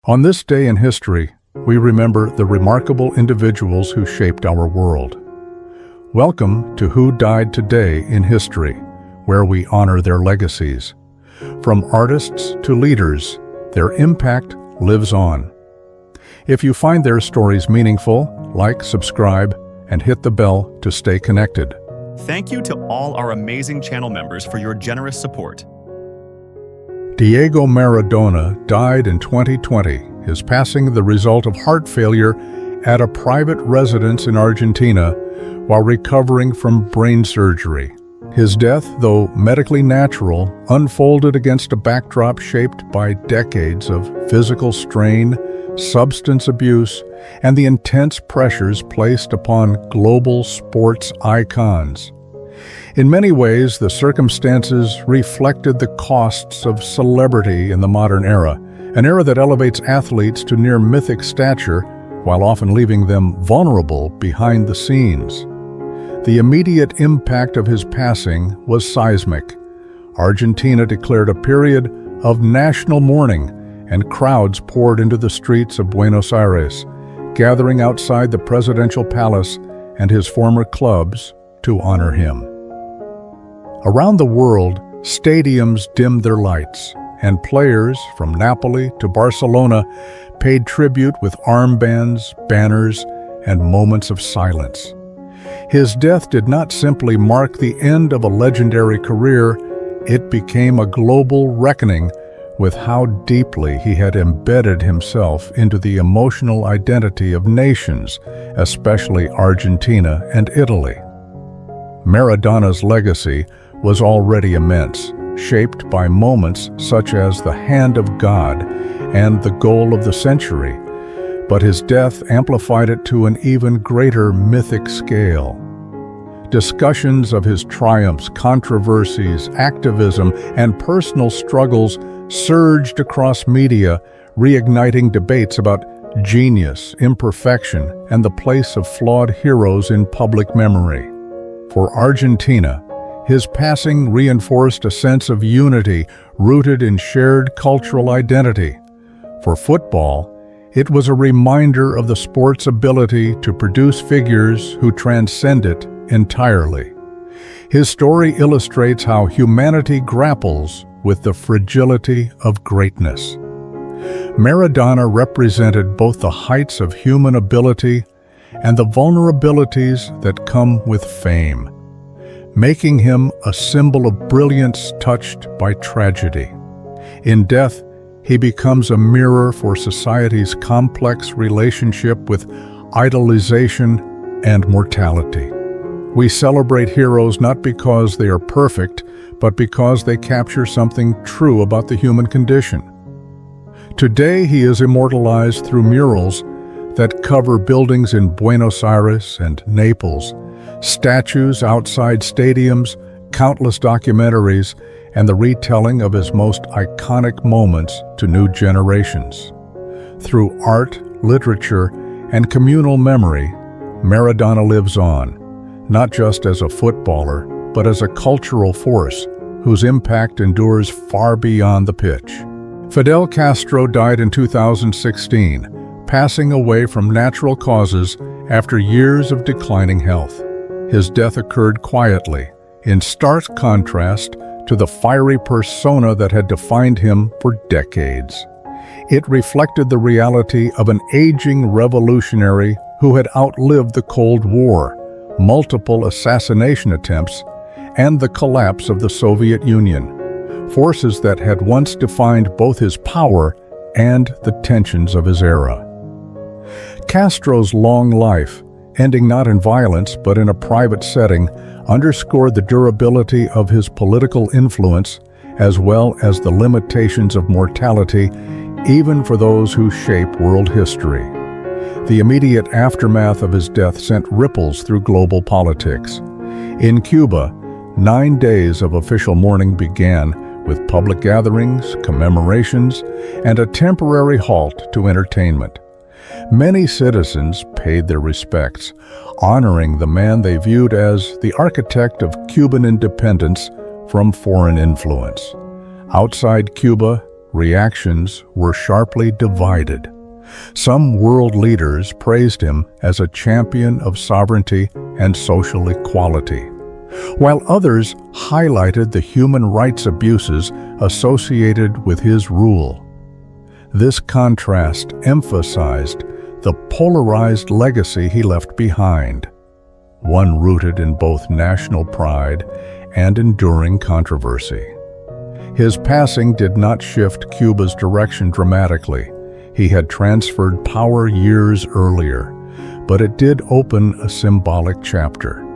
On this day in history, we remember the remarkable individuals who shaped our world. Welcome to Who Died Today in History, where we honor their legacies. From artists to leaders, their impact lives on. If you find their stories meaningful, like, subscribe, and hit the bell to stay connected. Thank you to all our amazing channel members for your generous support. Diego Maradona died in 2020, his passing the result of heart failure at a private residence in Argentina while recovering from brain surgery. His death, though medically natural, unfolded against a backdrop shaped by decades of physical strain, substance abuse, and the intense pressures placed upon global sports icons. In many ways, the circumstances reflected the costs of celebrity in the modern era, an era that elevates athletes to near mythic stature while often leaving them vulnerable behind the scenes. The immediate impact of his passing was seismic. Argentina declared a period of national mourning, and crowds poured into the streets of Buenos Aires, gathering outside the presidential palace and his former clubs to honor him. Around the world, stadiums dimmed their lights, and players from Napoli to Barcelona paid tribute with armbands, banners, and moments of silence. His death did not simply mark the end of a legendary career, it became a global reckoning with how deeply he had embedded himself into the emotional identity of nations, especially Argentina and Italy. Maradona's legacy was already immense, shaped by moments such as the hand of God and the goal of the century, but his death amplified it to an even greater mythic scale. Discussions of his triumphs, controversies, activism, and personal struggles surged across media, reigniting debates about genius, imperfection, and the place of flawed heroes in public memory. For Argentina, his passing reinforced a sense of unity rooted in shared cultural identity. For football, it was a reminder of the sport's ability to produce figures who transcend it entirely. His story illustrates how humanity grapples with the fragility of greatness. Maradona represented both the heights of human ability and the vulnerabilities that come with fame, making him a symbol of brilliance touched by tragedy. In death, he becomes a mirror for society's complex relationship with idolization and mortality. We celebrate heroes not because they are perfect, but because they capture something true about the human condition. Today, he is immortalized through murals that cover buildings in Buenos Aires and Naples, statues outside stadiums, countless documentaries, and the retelling of his most iconic moments to new generations. Through art, literature, and communal memory, Maradona lives on, not just as a footballer, but as a cultural force whose impact endures far beyond the pitch. Fidel Castro died in 2016, passing away from natural causes after years of declining health. His death occurred quietly, in stark contrast to the fiery persona that had defined him for decades. It reflected the reality of an aging revolutionary who had outlived the Cold War, multiple assassination attempts, and the collapse of the Soviet Union, forces that had once defined both his power and the tensions of his era. Castro's long life, ending not in violence but in a private setting, underscored the durability of his political influence as well as the limitations of mortality, even for those who shape world history. The immediate aftermath of his death sent ripples through global politics. In Cuba, 9 days of official mourning began with public gatherings, commemorations, and a temporary halt to entertainment. Many citizens paid their respects, honoring the man they viewed as the architect of Cuban independence from foreign influence. Outside Cuba, reactions were sharply divided. Some world leaders praised him as a champion of sovereignty and social equality, while others highlighted the human rights abuses associated with his rule. This contrast emphasized the polarized legacy he left behind, one rooted in both national pride and enduring controversy. His passing did not shift Cuba's direction dramatically. He had transferred power years earlier, but it did open a symbolic chapter.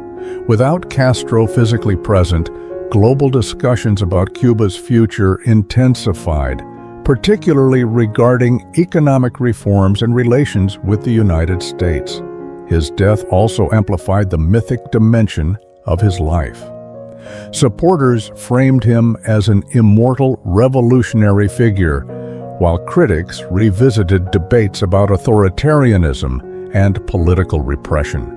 Without Castro physically present, global discussions about Cuba's future intensified, particularly regarding economic reforms and relations with the United States. His death also amplified the mythic dimension of his life. Supporters framed him as an immortal revolutionary figure, while critics revisited debates about authoritarianism and political repression.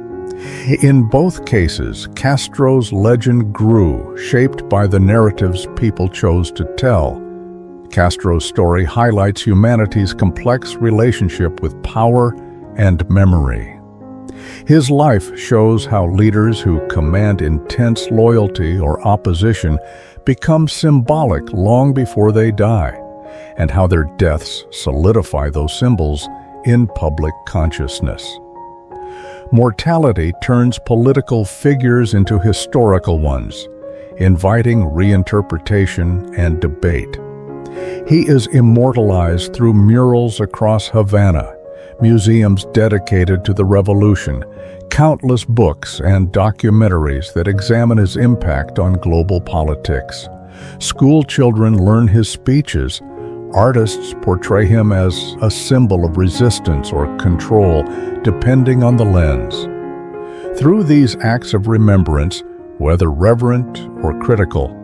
In both cases, Castro's legend grew, shaped by the narratives people chose to tell. Castro's story highlights humanity's complex relationship with power and memory. His life shows how leaders who command intense loyalty or opposition become symbolic long before they die, and how their deaths solidify those symbols in public consciousness. Mortality turns political figures into historical ones, inviting reinterpretation and debate. He is immortalized through murals across Havana, museums dedicated to the revolution, countless books and documentaries that examine his impact on global politics. School children learn his speeches. Artists portray him as a symbol of resistance or control, depending on the lens. Through these acts of remembrance, whether reverent or critical,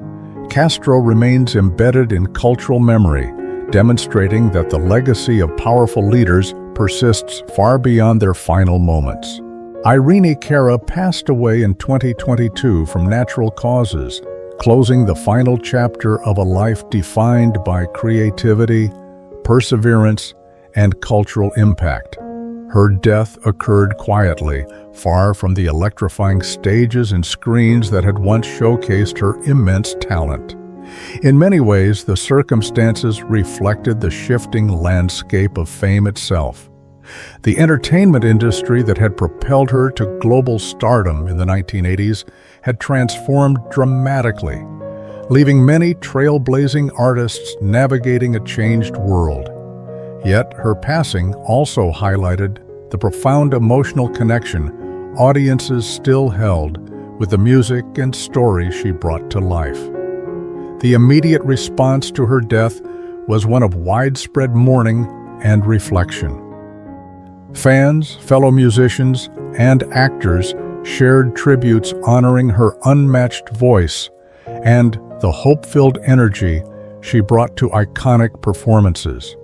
Castro remains embedded in cultural memory, demonstrating that the legacy of powerful leaders persists far beyond their final moments. Irene Cara passed away in 2022 from natural causes, closing the final chapter of a life defined by creativity, perseverance, and cultural impact. Her death occurred quietly, far from the electrifying stages and screens that had once showcased her immense talent. In many ways, the circumstances reflected the shifting landscape of fame itself. The entertainment industry that had propelled her to global stardom in the 1980s had transformed dramatically, leaving many trailblazing artists navigating a changed world. Yet her passing also highlighted the profound emotional connection audiences still held with the music and stories she brought to life. The immediate response to her death was one of widespread mourning and reflection. Fans, fellow musicians, and actors shared tributes honoring her unmatched voice and the hope-filled energy she brought to iconic performances.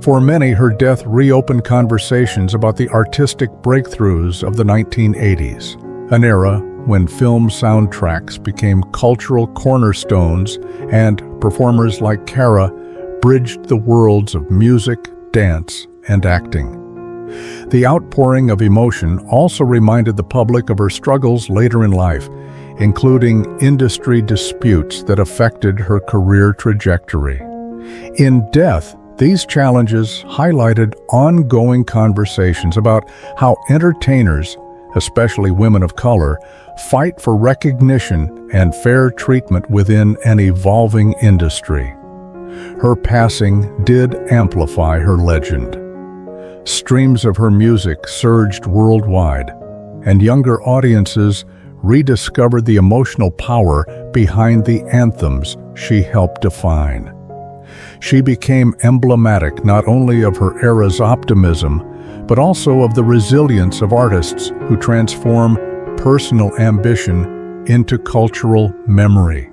For many, her death reopened conversations about the artistic breakthroughs of the 1980s, an era when film soundtracks became cultural cornerstones and performers like Cara bridged the worlds of music, dance, and acting. The outpouring of emotion also reminded the public of her struggles later in life, including industry disputes that affected her career trajectory. In death, these challenges highlighted ongoing conversations about how entertainers, especially women of color, fight for recognition and fair treatment within an evolving industry. Her passing did amplify her legend. Streams of her music surged worldwide, and younger audiences rediscovered the emotional power behind the anthems she helped define. She became emblematic not only of her era's optimism, but also of the resilience of artists who transform personal ambition into cultural memory.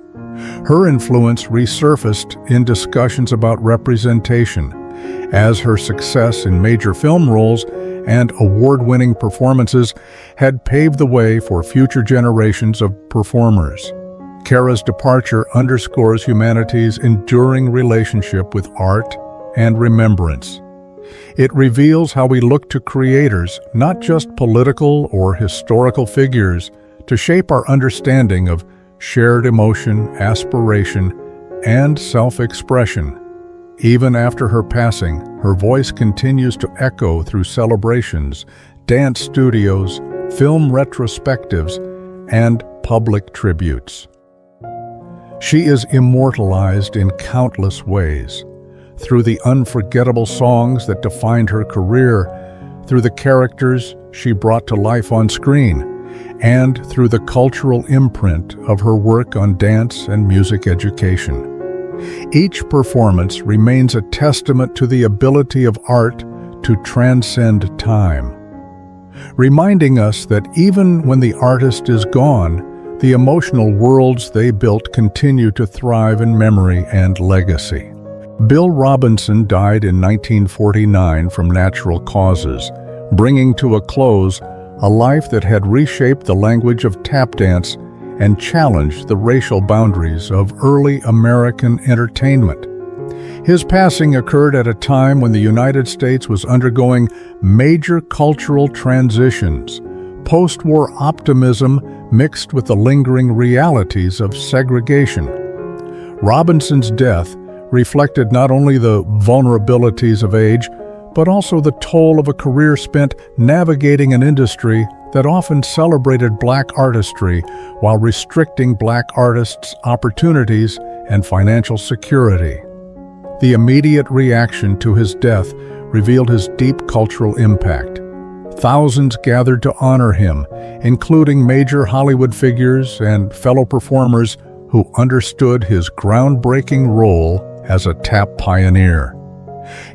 Her influence resurfaced in discussions about representation, as her success in major film roles and award-winning performances had paved the way for future generations of performers. Cara's departure underscores humanity's enduring relationship with art and remembrance. It reveals how we look to creators, not just political or historical figures, to shape our understanding of shared emotion, aspiration, and self-expression. Even after her passing, her voice continues to echo through celebrations, dance studios, film retrospectives, and public tributes. She is immortalized in countless ways, through the unforgettable songs that defined her career, through the characters she brought to life on screen, and through the cultural imprint of her work on dance and music education. Each performance remains a testament to the ability of art to transcend time, reminding us that even when the artist is gone, the emotional worlds they built continue to thrive in memory and legacy. Bill Robinson died in 1949 from natural causes, bringing to a close a life that had reshaped the language of tap dance and challenged the racial boundaries of early American entertainment. His passing occurred at a time when the United States was undergoing major cultural transitions, post-war optimism mixed with the lingering realities of segregation. Robinson's death reflected not only the vulnerabilities of age, but also the toll of a career spent navigating an industry that often celebrated Black artistry while restricting Black artists' opportunities and financial security. The immediate reaction to his death revealed his deep cultural impact. Thousands gathered to honor him, including major Hollywood figures and fellow performers who understood his groundbreaking role as a tap pioneer.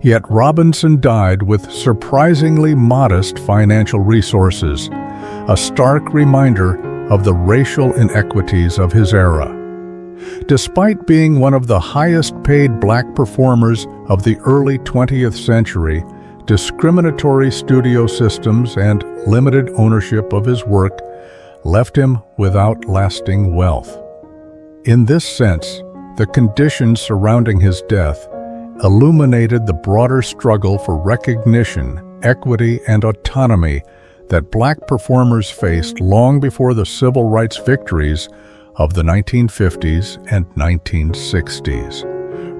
Yet Robinson died with surprisingly modest financial resources, a stark reminder of the racial inequities of his era. Despite being one of the highest-paid Black performers of the early 20th century, discriminatory studio systems and limited ownership of his work left him without lasting wealth. In this sense, the conditions surrounding his death illuminated the broader struggle for recognition, equity, and autonomy that Black performers faced long before the civil rights victories of the 1950s and 1960s.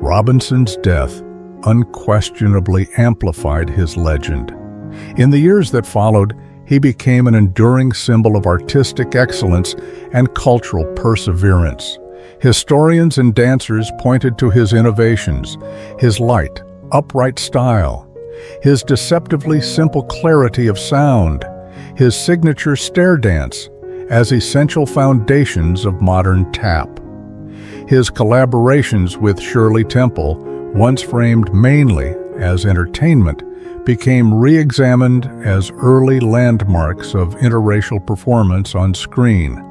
Robinson's death unquestionably amplified his legend. In the years that followed, he became an enduring symbol of artistic excellence and cultural perseverance. Historians and dancers pointed to his innovations, his light, upright style, his deceptively simple clarity of sound, his signature stair dance as essential foundations of modern tap. His collaborations with Shirley Temple, once framed mainly as entertainment, became re-examined as early landmarks of interracial performance on screen.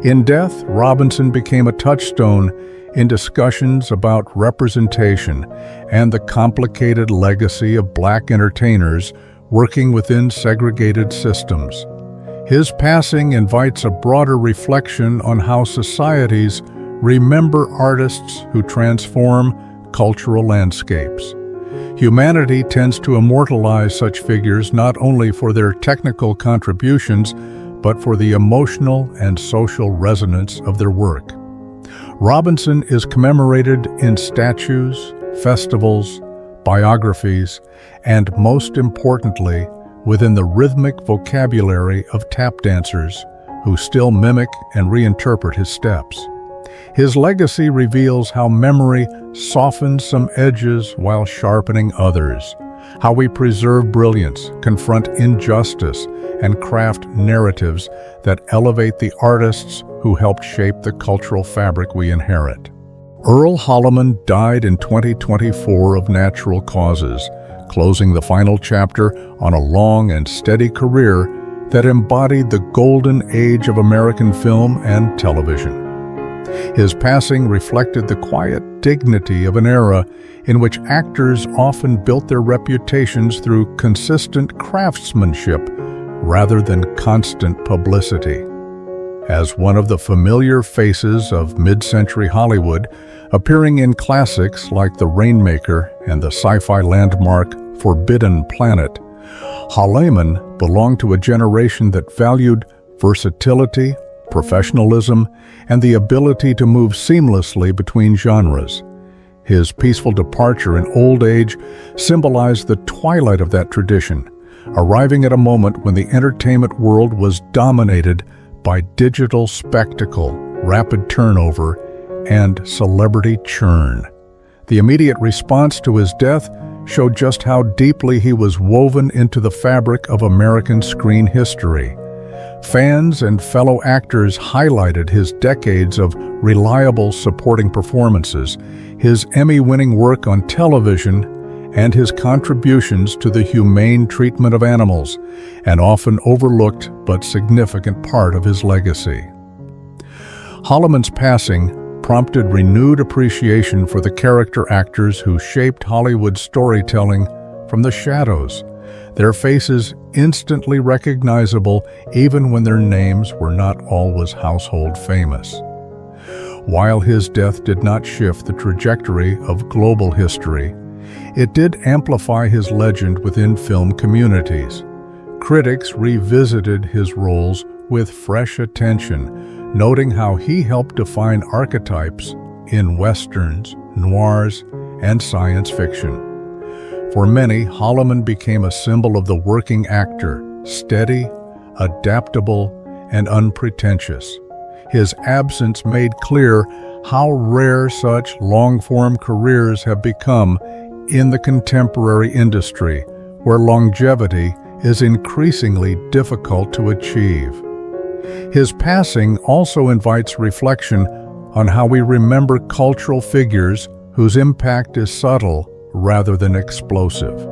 In death, Robinson became a touchstone in discussions about representation and the complicated legacy of Black entertainers working within segregated systems. His passing invites a broader reflection on how societies remember artists who transform cultural landscapes. Humanity tends to immortalize such figures not only for their technical contributions, but for the emotional and social resonance of their work. Robinson is commemorated in statues, festivals, biographies, and most importantly, within the rhythmic vocabulary of tap dancers who still mimic and reinterpret his steps. His legacy reveals how memory softens some edges while sharpening others, how we preserve brilliance, confront injustice, and craft narratives that elevate the artists who helped shape the cultural fabric we inherit. Earl Holliman died in 2024 of natural causes, closing the final chapter on a long and steady career that embodied the golden age of American film and television. His passing reflected the quiet dignity of an era in which actors often built their reputations through consistent craftsmanship rather than constant publicity. as one of the familiar faces of mid-century Hollywood, appearing in classics like The Rainmaker and the sci-fi landmark Forbidden Planet. Holliman belonged to a generation that valued versatility, professionalism, and the ability to move seamlessly between genres. His peaceful departure in old age symbolized the twilight of that tradition, arriving at a moment when the entertainment world was dominated by digital spectacle, rapid turnover, and celebrity churn. The immediate response to his death showed just how deeply he was woven into the fabric of American screen history. Fans and fellow actors highlighted his decades of reliable supporting performances, his Emmy-winning work on television, and his contributions to the humane treatment of animals, an often overlooked but significant part of his legacy. Holliman's passing prompted renewed appreciation for the character actors who shaped Hollywood storytelling from the shadows, their faces instantly recognizable even when their names were not always household famous. While his death did not shift the trajectory of global history, it did amplify his legend within film communities. Critics revisited his roles with fresh attention, noting how he helped define archetypes in westerns, noirs, and science fiction. For many, Holliman became a symbol of the working actor, steady, adaptable, and unpretentious. His absence made clear how rare such long-form careers have become in the contemporary industry, where longevity is increasingly difficult to achieve. His passing also invites reflection on how we remember cultural figures whose impact is subtle rather than explosive.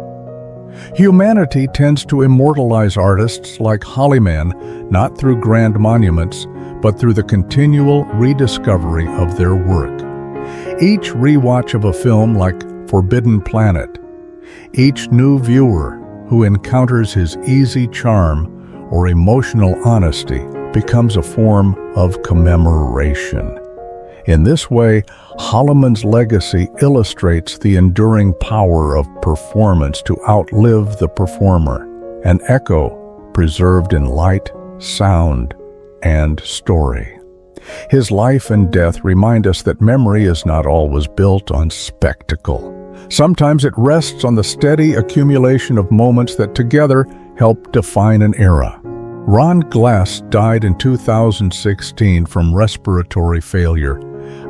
Humanity tends to immortalize artists like Holliman not through grand monuments, but through the continual rediscovery of their work. Each rewatch of a film like Forbidden Planet, each new viewer who encounters his easy charm or emotional honesty becomes a form of commemoration. In this way, Holliman's legacy illustrates the enduring power of performance to outlive the performer, an echo preserved in light, sound, and story. His life and death remind us that memory is not always built on spectacle. Sometimes it rests on the steady accumulation of moments that together help define an era. Ron Glass died in 2016 from respiratory failure,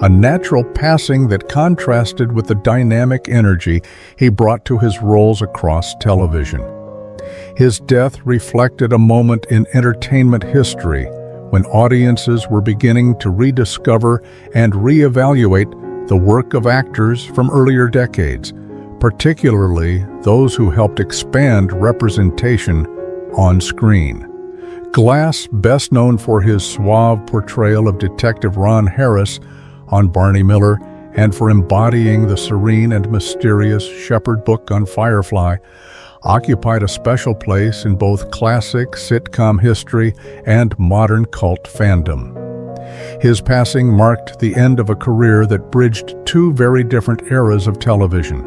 a natural passing that contrasted with the dynamic energy he brought to his roles across television. His death reflected a moment in entertainment history when audiences were beginning to rediscover and reevaluate the work of actors from earlier decades, particularly those who helped expand representation on screen. Glass, best known for his suave portrayal of Detective Ron Harris on Barney Miller and for embodying the serene and mysterious Shepherd book on Firefly, occupied a special place in both classic sitcom history and modern cult fandom. His passing marked the end of a career that bridged two very different eras of television: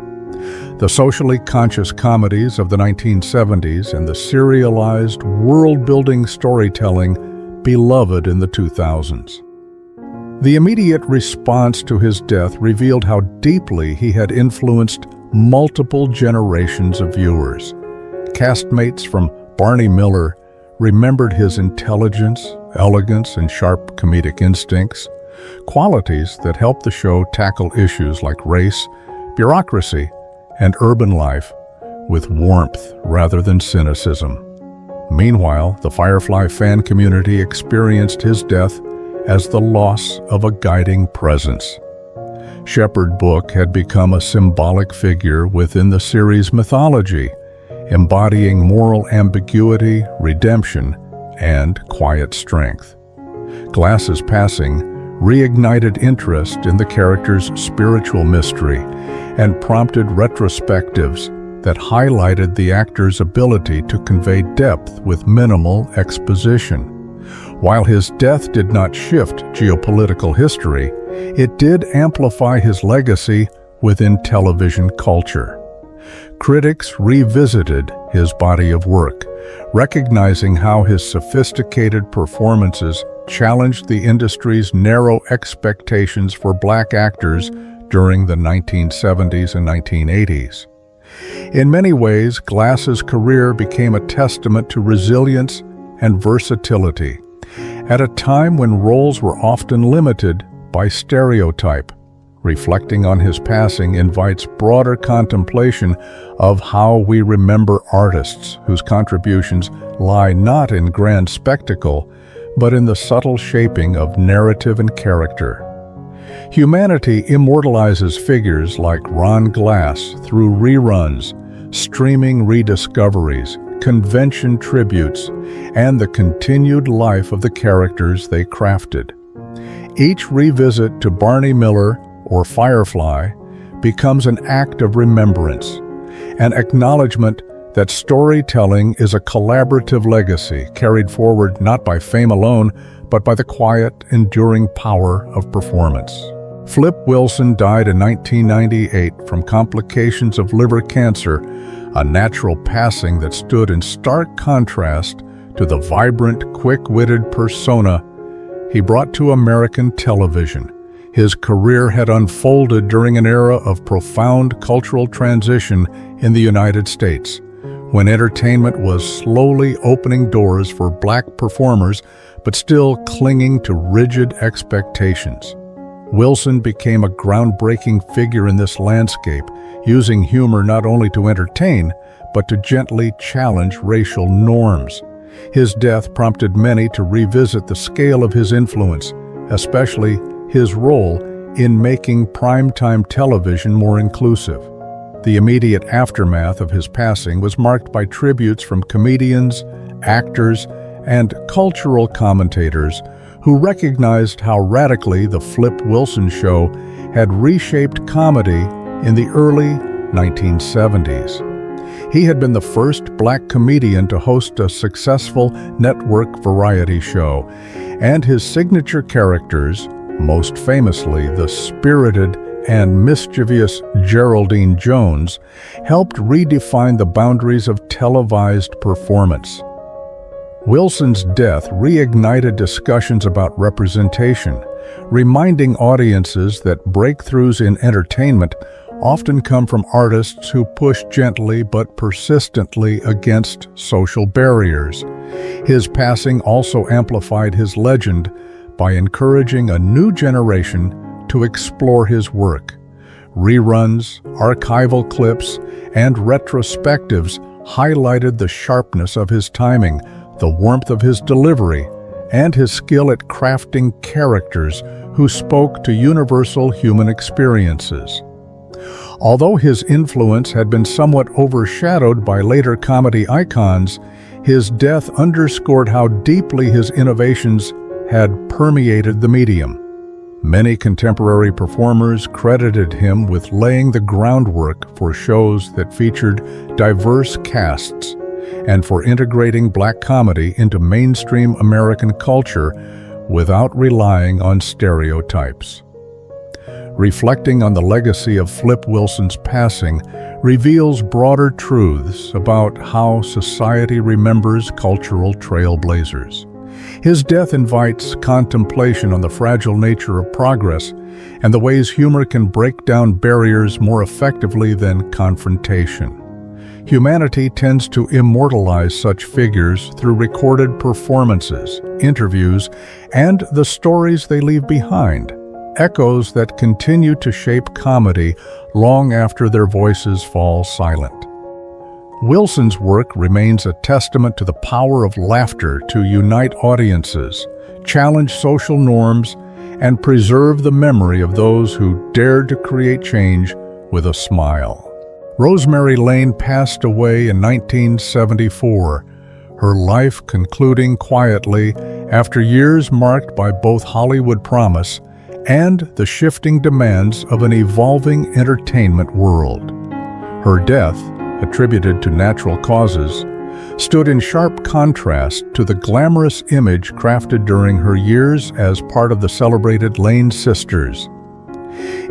the socially conscious comedies of the 1970s and the serialized, world-building storytelling beloved in the 2000s. The immediate response to his death revealed how deeply he had influenced multiple generations of viewers. Castmates from Barney Miller remembered his intelligence, elegance, and sharp comedic instincts, qualities that helped the show tackle issues like race, bureaucracy, and urban life with warmth rather than cynicism. Meanwhile, the Firefly fan community experienced his death as the loss of a guiding presence. Shepherd Book had become a symbolic figure within the series' mythology, embodying moral ambiguity, redemption, and quiet strength. Glass's passing reignited interest in the character's spiritual mystery and prompted retrospectives that highlighted the actor's ability to convey depth with minimal exposition. While his death did not shift geopolitical history, it did amplify his legacy within television culture. Critics revisited his body of work, recognizing how his sophisticated performances challenged the industry's narrow expectations for black actors during the 1970s and 1980s. In many ways, Glass's career became a testament to resilience and versatility, at a time when roles were often limited by stereotype. Reflecting on his passing invites broader contemplation of how we remember artists whose contributions lie not in grand spectacle, but in the subtle shaping of narrative and character. Humanity immortalizes figures like Ron Glass through reruns, streaming rediscoveries, convention tributes, and the continued life of the characters they crafted. Each revisit to Barney Miller or Firefly becomes an act of remembrance, an acknowledgement that storytelling is a collaborative legacy carried forward not by fame alone, but by the quiet, enduring power of performance. Flip Wilson died in 1998 from complications of liver cancer, a natural passing that stood in stark contrast to the vibrant, quick-witted persona he brought to American television. His career had unfolded during an era of profound cultural transition in the United States, when entertainment was slowly opening doors for black performers but still clinging to rigid expectations. Wilson became a groundbreaking figure in this landscape, using humor not only to entertain, but to gently challenge racial norms. His death prompted many to revisit the scale of his influence, especially his role in making primetime television more inclusive. The immediate aftermath of his passing was marked by tributes from comedians, actors, and cultural commentators who recognized how radically The Flip Wilson Show had reshaped comedy in the early 1970s. He had been the first black comedian to host a successful network variety show, and his signature characters, most famously the spirited and mischievous Geraldine Jones, helped redefine the boundaries of televised performance. Wilson's death reignited discussions about representation, reminding audiences that breakthroughs in entertainment often come from artists who push gently but persistently against social barriers. His passing also amplified his legend by encouraging a new generation to explore his work. Reruns, archival clips, and retrospectives highlighted the sharpness of his timing, the warmth of his delivery, and his skill at crafting characters who spoke to universal human experiences. Although his influence had been somewhat overshadowed by later comedy icons, his death underscored how deeply his innovations had permeated the medium. Many contemporary performers credited him with laying the groundwork for shows that featured diverse casts and for integrating black comedy into mainstream American culture without relying on stereotypes. Reflecting on the legacy of Flip Wilson's passing reveals broader truths about how society remembers cultural trailblazers. His death invites contemplation on the fragile nature of progress and the ways humor can break down barriers more effectively than confrontation. Humanity tends to immortalize such figures through recorded performances, interviews, and the stories they leave behind, echoes that continue to shape comedy long after their voices fall silent. Wilson's work remains a testament to the power of laughter to unite audiences, challenge social norms, and preserve the memory of those who dared to create change with a smile. Rosemary Lane passed away in 1974, her life concluding quietly after years marked by both Hollywood promise and the shifting demands of an evolving entertainment world. Her death, attributed to natural causes, stood in sharp contrast to the glamorous image crafted during her years as part of the celebrated Lane sisters.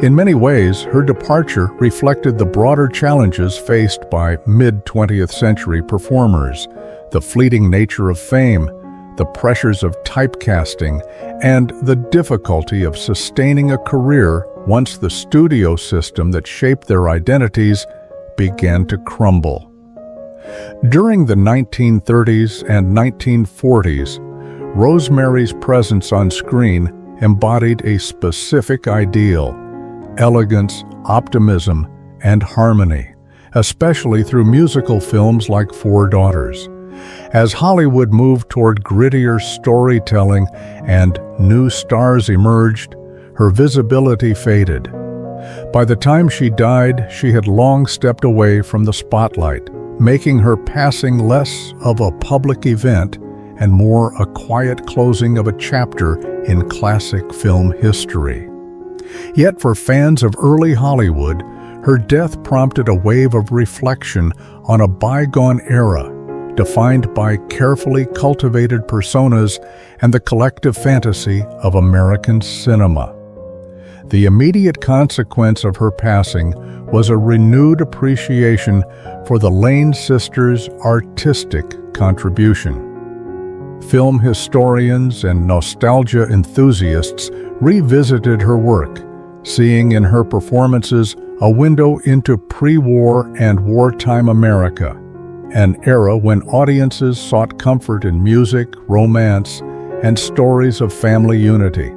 In many ways, her departure reflected the broader challenges faced by mid-20th century performers, the fleeting nature of fame, the pressures of typecasting, and the difficulty of sustaining a career once the studio system that shaped their identities began to crumble. During the 1930s and 1940s, Rosemary's presence on screen embodied a specific ideal: elegance, optimism, and harmony, especially through musical films like Four Daughters. As Hollywood moved toward grittier storytelling and new stars emerged, her visibility faded. By the time she died, she had long stepped away from the spotlight, making her passing less of a public event and more a quiet closing of a chapter in classic film history. Yet for fans of early Hollywood, her death prompted a wave of reflection on a bygone era, defined by carefully cultivated personas and the collective fantasy of American cinema. The immediate consequence of her passing was a renewed appreciation for the Lane sisters' artistic contribution. Film historians and nostalgia enthusiasts revisited her work, seeing in her performances a window into pre-war and wartime America, an era when audiences sought comfort in music, romance, and stories of family unity.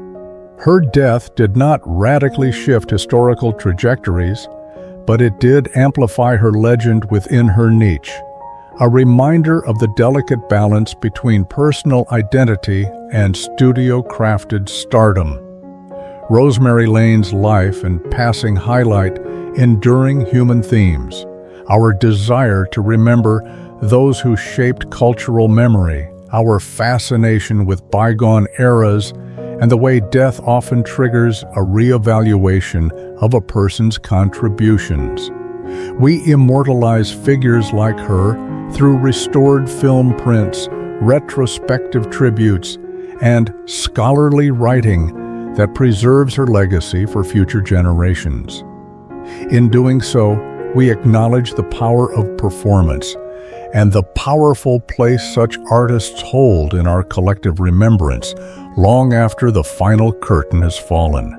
Her death did not radically shift historical trajectories, but it did amplify her legend within her niche, a reminder of the delicate balance between personal identity and studio-crafted stardom. Rosemary Lane's life and passing highlight enduring human themes, our desire to remember those who shaped cultural memory, our fascination with bygone eras, and the way death often triggers a reevaluation of a person's contributions. We immortalize figures like her through restored film prints, retrospective tributes, and scholarly writing that preserves her legacy for future generations. In doing so, we acknowledge the power of performance and the powerful place such artists hold in our collective remembrance long after the final curtain has fallen.